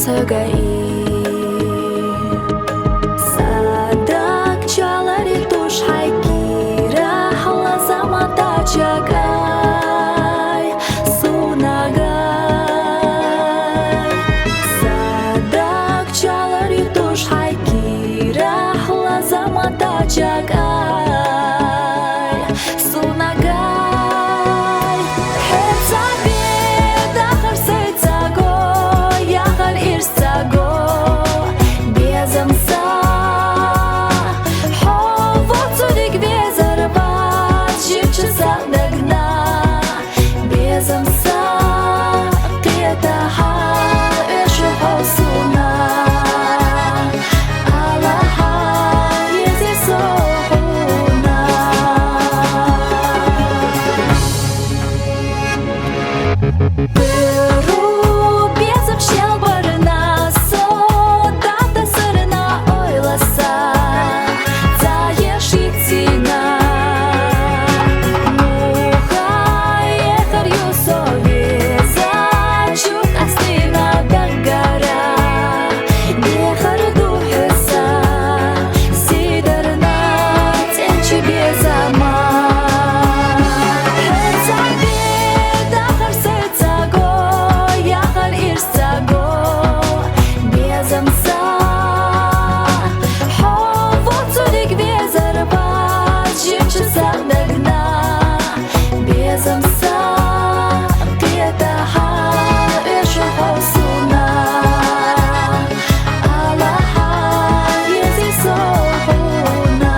gai sadak chalari tush haikira hala zamata jagai sunagai sadak chalari tush haikira hala zamata jagai sunagai hepsabi dahar seitsago yahar irsago bezamsa hovoturik bezarbat jivchisa dagna bezamsa qiyataha eshu hosuna alaha yezisohuna Peru bezam shel barna so data sırna oylasa zayeşitsina Muhay yehar yusoveza çuk astina dagara Yehar duhesa sidarna tençi bezama Hepsabi dahar seitsago yahar irsago bezamsa hovoturik bezarbat jivchisa dagna bezamsa qiyataha eshu hosuna alaha yezisohuna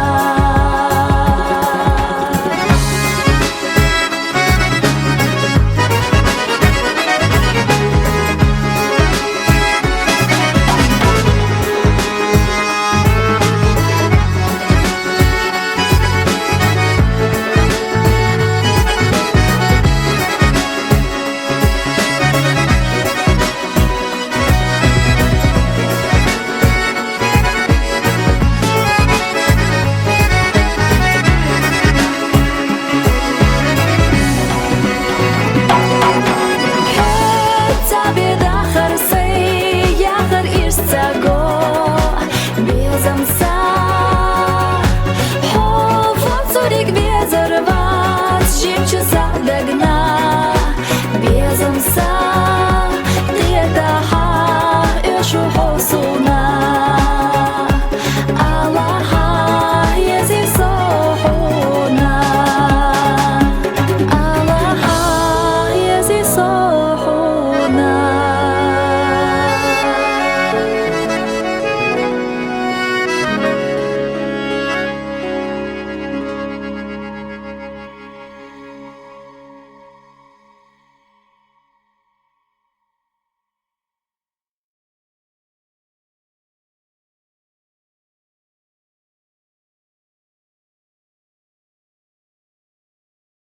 Hepsabi dahar say yahar irsago bezamsa hovoturik